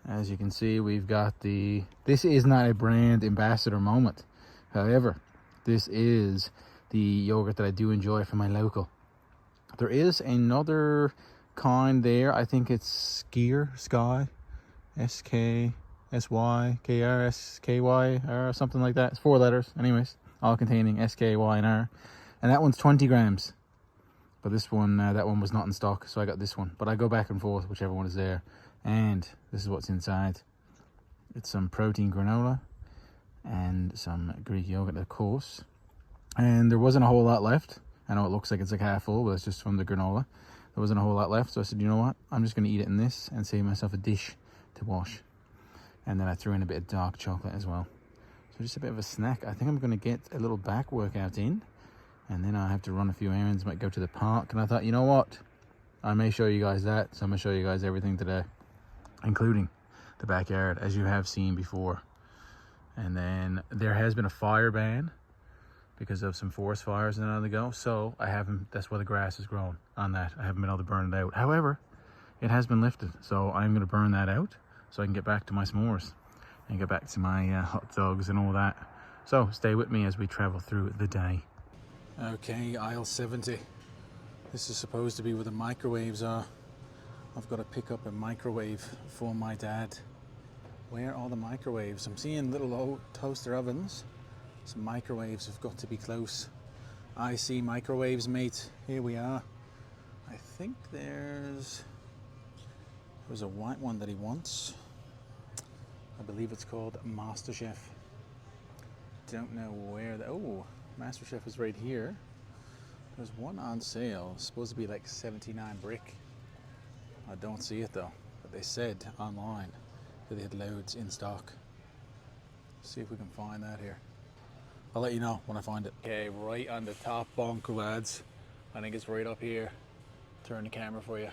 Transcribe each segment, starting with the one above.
As you can see, we've got the, this is not a brand ambassador moment. However, this is the yogurt that I do enjoy from my local. There is another kind there. I think it's Sky, SKSYKRSKY or something like that. It's 4 letters, anyways, all containing SKY and R. And that one's 20 grams. But this one, that one was not in stock, so I got this one. But I go back and forth, whichever one is there. And this is what's inside. It's some protein granola and some Greek yogurt, of course. And there wasn't a whole lot left. I know it looks like it's like half full, but it's just from the granola. There wasn't a whole lot left, so I said, you know what? I'm just going to eat it in this and save myself a dish to wash. And then I threw in a bit of dark chocolate as well. So just a bit of a snack. I think I'm going to get a little back workout in. And then I have to run a few errands, might go to the park. And I thought, you know what? I may show you guys that. So I'm going to show you guys everything today, including the backyard, as you have seen before. And then there has been a fire ban because of some forest fires and on the go. So I haven't, that's why the grass is growing on that. I haven't been able to burn it out. However, it has been lifted. So I'm going to burn that out so I can get back to my s'mores and get back to my hot dogs and all that. So stay with me as we travel through the day. Okay, aisle 70. This is supposed to be where the microwaves are. I've got to pick up a microwave for my dad. Where are the microwaves? I'm seeing little old toaster ovens. Some microwaves have got to be close. I see microwaves, mate. Here we are. I think there's a white one that he wants. I believe it's called MasterChef. Don't know where oh, MasterChef is right here. There's one on sale. It's supposed to be like 79 brick. I don't see it though, but they said online that they had loads in stock. See if we can find that here. I'll let you know when I find it. Okay, right on the top bunk, lads. I think it's right up here. Turn the camera for you.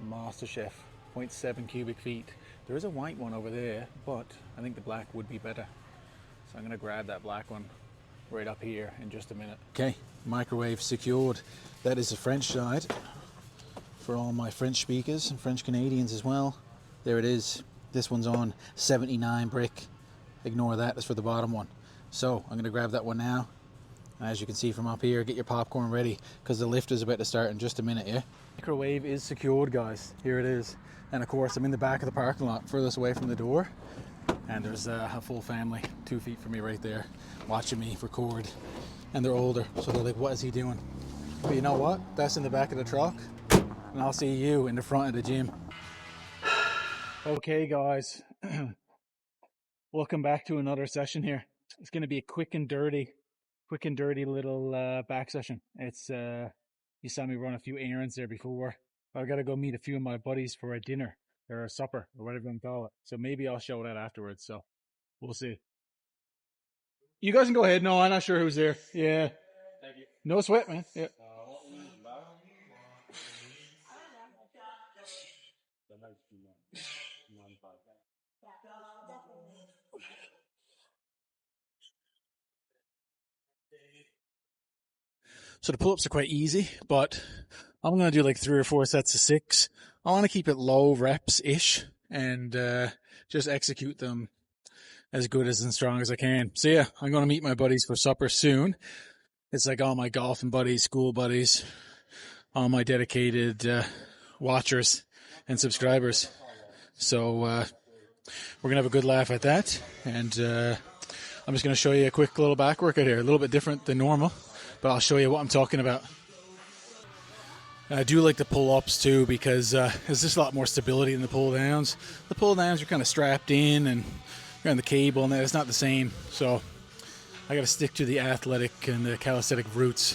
MasterChef, 0.7 cubic feet. There is a white one over there, but I think the black would be better. So I'm gonna grab that black one right up here in just a minute. Okay, microwave secured. That is the French side for all my French speakers and French Canadians as well. There it is. This one's on 79 brick. Ignore that, that's for the bottom one. So I'm gonna grab that one now. And as you can see from up here, get your popcorn ready because the lift is about to start in just a minute, yeah? Microwave is secured, guys. Here it is. And of course, I'm in the back of the parking lot, furthest away from the door. And there's a full family 2 feet from me right there watching me record, and they're older, so they're like, what is he doing? But you know what, that's in the back of the truck, and I'll see you in the front of the gym. Okay guys, welcome back to another session here. It's going to be a quick and dirty little back session. It's you saw me run a few errands there before. I gotta go meet a few of my buddies for a dinner or a supper or whatever you call it. So maybe I'll show that afterwards. So we'll see. You guys can go ahead. No, I'm not sure who's there. Yeah. Thank you. No sweat, man. Yeah. So the pull-ups are quite easy, but I'm going to do like 3 or 4 sets of 6. I want to keep it low reps-ish and just execute them as good as and strong as I can. So yeah, I'm going to meet my buddies for supper soon. It's like all my golfing buddies, school buddies, all my dedicated watchers and subscribers. So we're going to have a good laugh at that. And I'm just going to show you a quick little back workout here. A little bit different than normal, but I'll show you what I'm talking about. I do like the pull-ups too because there's just a lot more stability in the pull-downs. The pull-downs, you're kind of strapped in and you're on the cable and it's not the same. So I got to stick to the athletic and the calisthenic roots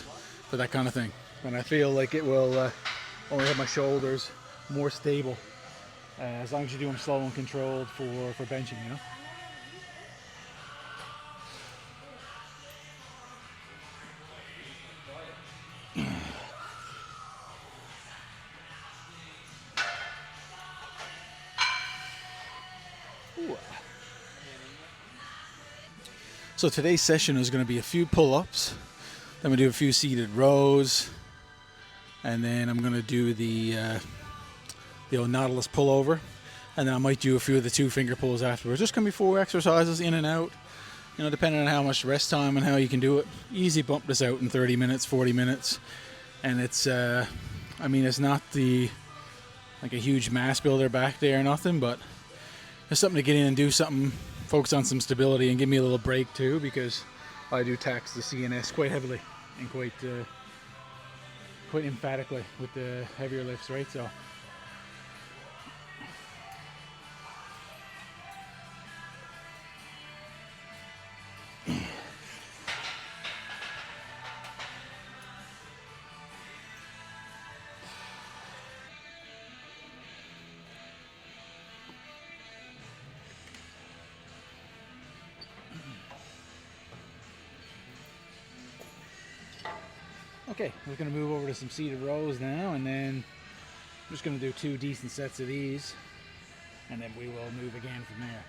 for that kind of thing. And I feel like it will only have my shoulders more stable as long as you do them slow and controlled for benching, you know? So today's session is going to be a few pull-ups. I'm going to do a few seated rows, and then I'm going to do the old Nautilus pullover. And then I might do a few of the 2-finger pulls afterwards. Just gonna be 4 exercises in and out, you know, depending on how much rest time and how you can do it. Easy bump this out in 30 minutes, 40 minutes. And it's, I mean, it's not like a huge mass builder back there or nothing, but it's something to get in and do something, focus on some stability and give me a little break too, because I do tax the CNS quite heavily and quite emphatically with the heavier lifts, right? So okay, we're going to move over to some seated rows now, and then I'm just going to do 2 decent sets of these, and then we will move again from there.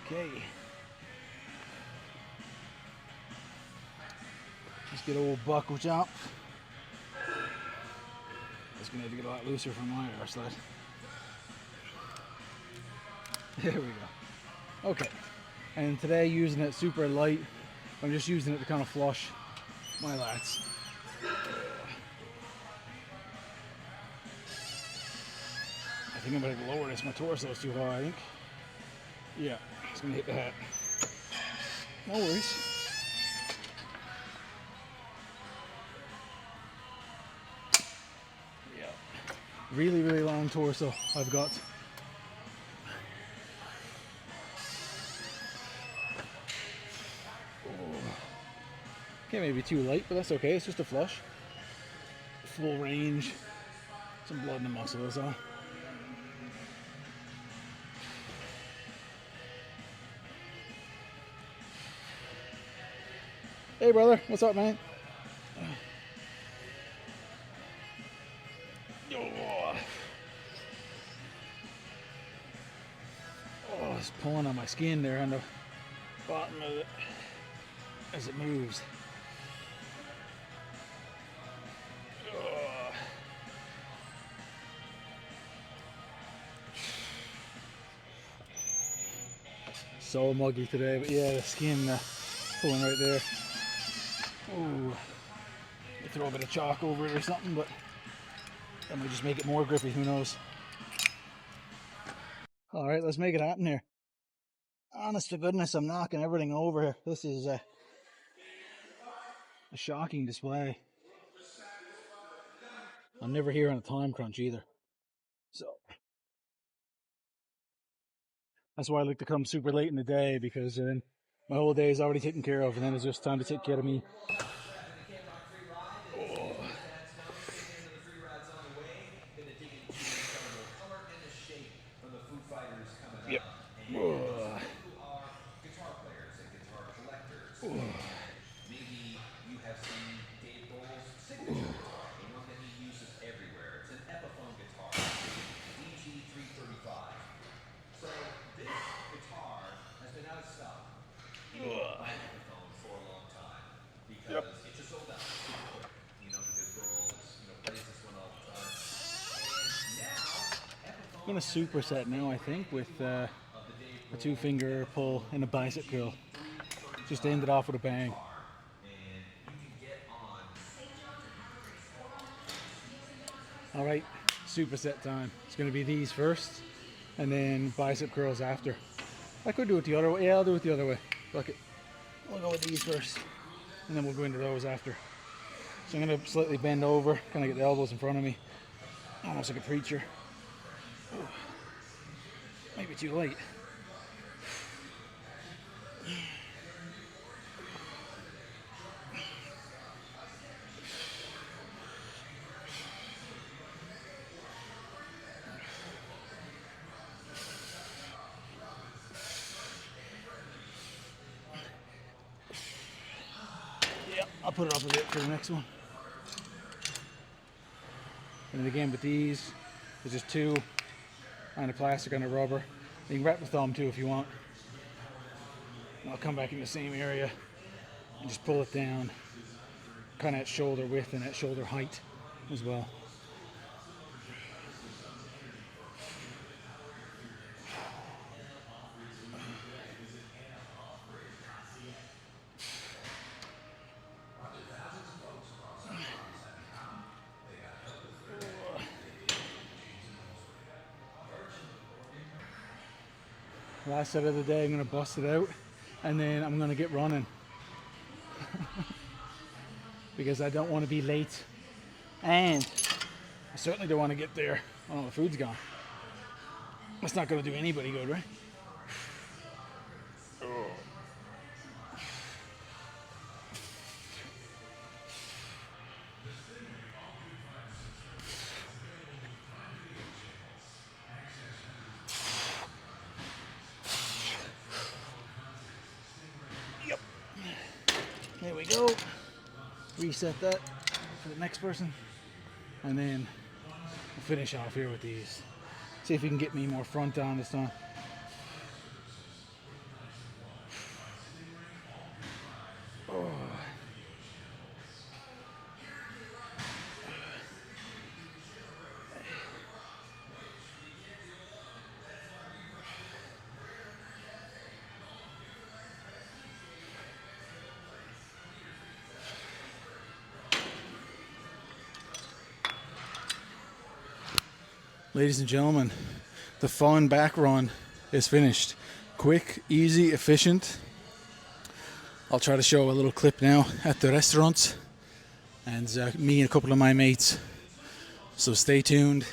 Okay. Let's get old buckle jump. It's gonna have to get a lot looser from my arse sled. There we go. Okay. And today, using it super light, I'm just using it to kind of flush my lats. I think I'm gonna lower this. My torso is too high, I think. Yeah, it's gonna hit the hat. No worries. Yeah. Really, really long torso I've got. Okay, maybe too light, but that's okay. It's just a flush. Full range. Some blood in the muscle, that's all. Hey brother, what's up, man? Oh, it's pulling on my skin there on the bottom of it as it moves. So muggy today, but yeah, the skin pulling right there. Ooh, throw a bit of chalk over it or something, but that might just make it more grippy, who knows. All right, let's make it happen here. Honest to goodness, I'm knocking everything over here. This is a shocking display. I'm never here on a time crunch either. So that's why I like to come super late in the day, because then my whole day is already taken care of, and then it's just time to take care of me. Yep. Maybe you have seen Dave Grohl's signature guitar, the one that he uses everywhere. It's an Epiphone guitar, DG335. So this guitar has been out of stock by Epiphone for a long time because it just sold out super quick. You know, because Grohl plays this one all the time. And now Epiphone I'm gonna superset now, I think, with a 2-finger pull and a bicep curl. Just to end it off with a bang. All right, superset time. It's gonna be these first, and then bicep curls after. I could do it the other way. Yeah, I'll do it the other way. Fuck it. We'll go with these first, and then we'll go into those after. So I'm gonna slightly bend over, kind of get the elbows in front of me, almost like a preacher. Maybe too late. Yeah, I'll put it up a bit for the next one. And then again with these, there's just two on the plastic on the rubber. You can wrap the thumb too if you want. And I'll come back in the same area and just pull it down, kind of at shoulder width and at shoulder height as well. Last set of the day, I'm going to bust it out and then I'm going to get running because I don't want to be late, and I certainly don't want to get there. Oh, the food's gone. That's not going to do anybody good, right? Yep. There we go. Reset that for the next person, and then we'll finish off here with these. See if we can get me more front on this time. Oh. Ladies and gentlemen, the fun back run is finished. Quick, easy, efficient. I'll try to show a little clip now at the restaurant and me and a couple of my mates. So stay tuned.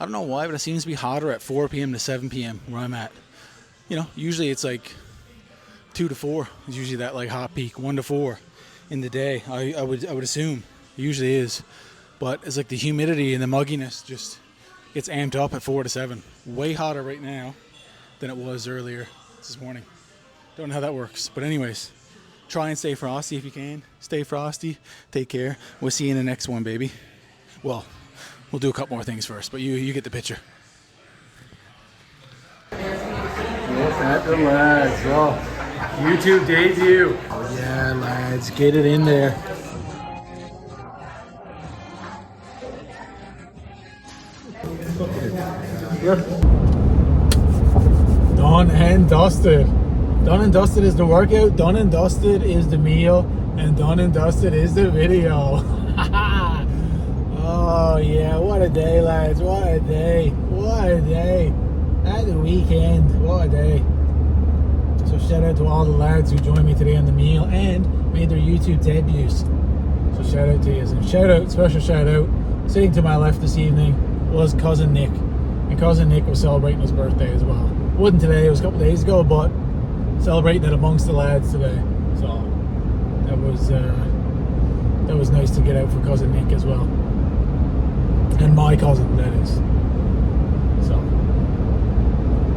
I don't know why, but it seems to be hotter at 4 p.m. to 7 p.m. where I'm at. You know, usually it's like 2 to 4. It's usually that like hot peak, 1 to 4 in the day. I would assume it usually is, but it's like the humidity and the mugginess just gets amped up at 4 to 7. Way hotter right now than it was earlier this morning. Don't know how that works. But anyways, try and stay frosty if you can. Stay frosty. Take care. We'll see you in the next one, baby. Well, we'll do a couple more things first, but you get the picture. Look at the lads. Oh, YouTube debut. Oh yeah, lads. Get it in there. Done and dusted. Done and dusted is the workout, done and dusted is the meal, and done and dusted is the video. Oh yeah, what a day, lads. What a day. What a day. At the weekend. What a day. So shout out to all the lads who joined me today on the meal and made their YouTube debuts. So shout out to you. And shout out, special shout out, sitting to my left this evening was Cousin Nick. And Cousin Nick was celebrating his birthday as well. Wasn't today, it was a couple days ago, but celebrating it amongst the lads today. So that was nice to get out for Cousin Nick as well. And my cousin, that is. So,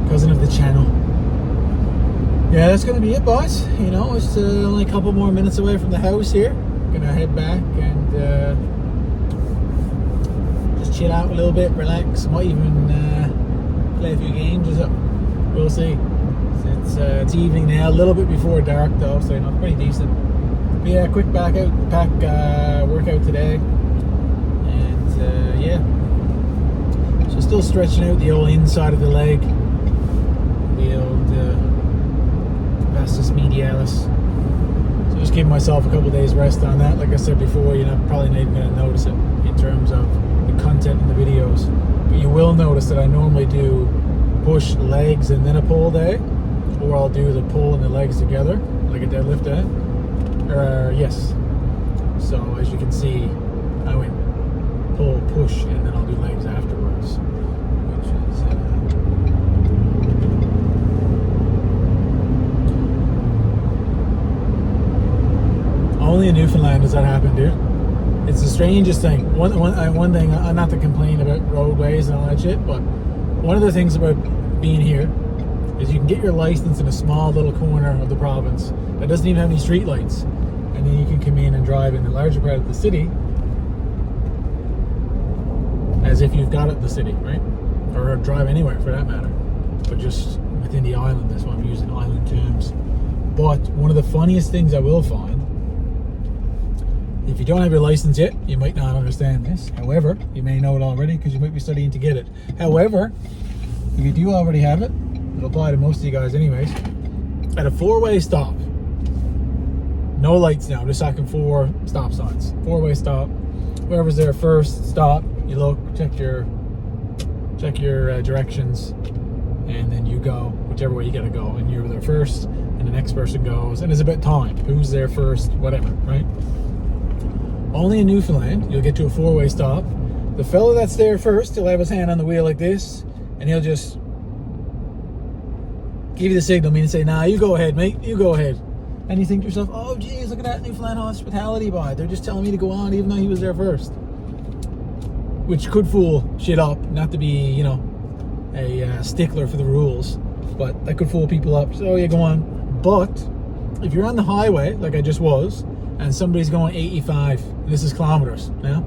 cousin of the channel. Yeah, that's gonna be it, boys. You know, it's only a couple more minutes away from the house here. Gonna head back and just chill out a little bit, relax. Might even play a few games or something. We'll see. It's evening now, a little bit before dark though, so you know, pretty decent. But yeah, quick workout today, and yeah. So still stretching out the old inside of the leg, the old vastus medialis. So just giving myself a couple of days rest on that. Like I said before, you're probably not even going to notice it in terms of the content in the videos, but you will notice that I normally do push legs and then a pull day, or I'll do the pull and the legs together, like a deadlift day. Yes. So as you can see, I went pull, push, and then I'll do legs afterwards, which is strangest thing. One thing, not to complain about roadways and all that shit, but one of the things about being here is you can get your license in a small little corner of the province that doesn't even have any street lights, and then you can come in and drive in the larger part of the city as if you've got it in the city, right? Or drive anywhere for that matter, but just within the island. That's why I'm using island terms. But one of the funniest things I will find, if you don't have your license yet, you might not understand this. However, you may know it already because you might be studying to get it. However, if you do already have it, it'll apply to most of you guys anyways. At a four-way stop, no lights now, just talking 4 stop signs. Four-way stop. Whoever's there first, stop. You look, check your directions, and then you go whichever way you gotta go. And you're there first, and the next person goes, and it's about time. Who's there first? Whatever, right? Only in Newfoundland, you'll get to a 4-way stop. The fella that's there first, he'll have his hand on the wheel like this, and he'll just give you the signal, meaning say, nah, you go ahead, mate, you go ahead. And you think to yourself, oh, geez, look at that Newfoundland hospitality by. They're just telling me to go on, even though he was there first. Which could fool shit up, not to be, you know, a stickler for the rules, but that could fool people up. So, yeah, go on. But if you're on the highway, like I just was, and somebody's going 85, and this is kilometers now,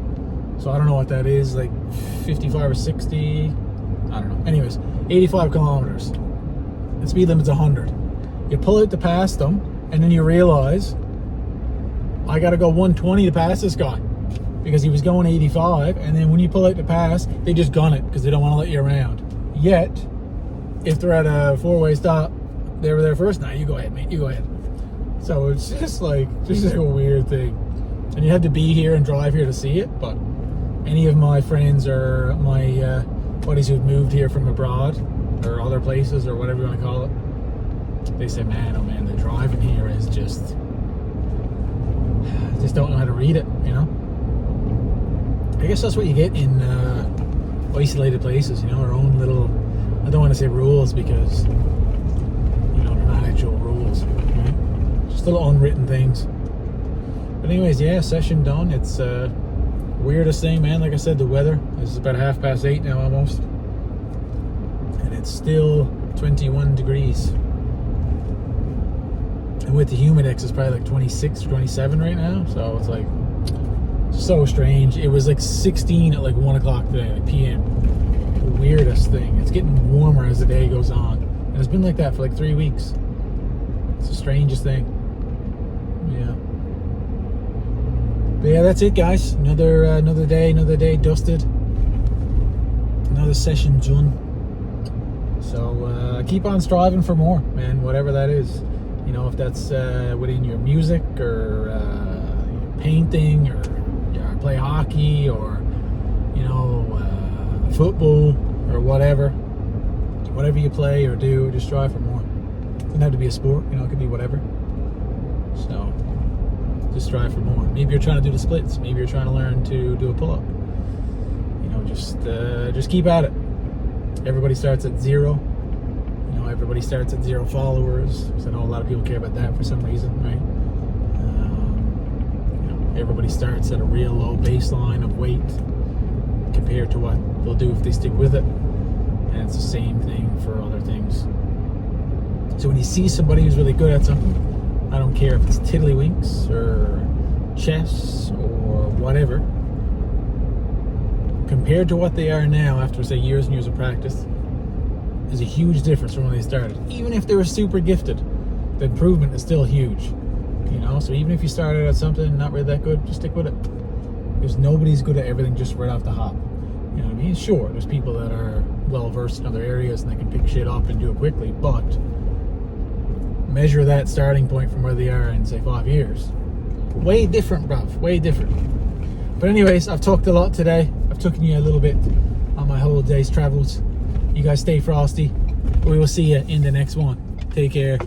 so I don't know what that is, like 55 or 60, I don't know. Anyways, 85 kilometers. The speed limit's 100. You pull out to pass them, and then you realize, I gotta go 120 to pass this guy, because he was going 85, and then when you pull out to pass, they just gun it, because they don't want to let you around. Yet, if they're at a 4-way stop, they were there first, now you go ahead, mate, you go ahead. So it's just like a weird thing. And you had to be here and drive here to see it, but any of my friends or my buddies who've moved here from abroad or other places or whatever you want to call it, they say, man, oh man, the driving here is just don't know how to read it, you know? I guess that's what you get in isolated places, you know, our own little, I don't want to say rules because, you know, they're not actual rules, right? Just little unwritten things. But anyways, yeah, session done. It's weirdest thing, man. Like I said, the weather is about 8:30 now almost, and it's still 21 degrees. And with the humidex, it's probably like 26 or 27 right now. So it's like so strange. It was like 16 at like 1 o'clock today, like PM. The weirdest thing. It's getting warmer as the day goes on, and it's been like that for like 3 weeks. It's the strangest thing. Yeah. But yeah, that's it, guys. Another day dusted. Another session done. So keep on striving for more, man. Whatever that is, you know, if that's within your music or painting or play hockey or you know football or whatever you play or do, just strive for more. It doesn't have to be a sport, you know. It could be whatever. So just strive for more. Maybe you're trying to do the splits. Maybe you're trying to learn to do a pull-up. You know, just keep at it. Everybody starts at 0. You know, everybody starts at 0 followers. Because I know a lot of people care about that for some reason, right? You know, everybody starts at a real low baseline of weight compared to what they'll do if they stick with it. And it's the same thing for other things. So when you see somebody who's really good at something, I don't care if it's tiddlywinks or chess or whatever, compared to what they are now after, say, years and years of practice, there's a huge difference from when they started. Even if they were super gifted, the improvement is still huge, you know? So even if you started at something not really that good, just stick with it. Because nobody's good at everything just right off the hop. You know what I mean? Sure, there's people that are well-versed in other areas and they can pick shit up and do it quickly, but measure that starting point from where they are in, say, 5 years. Way different, bruv. Way different. But anyways, I've talked a lot today. I've taken you a little bit on my whole day's travels. You guys stay frosty. We will see you in the next one. Take care.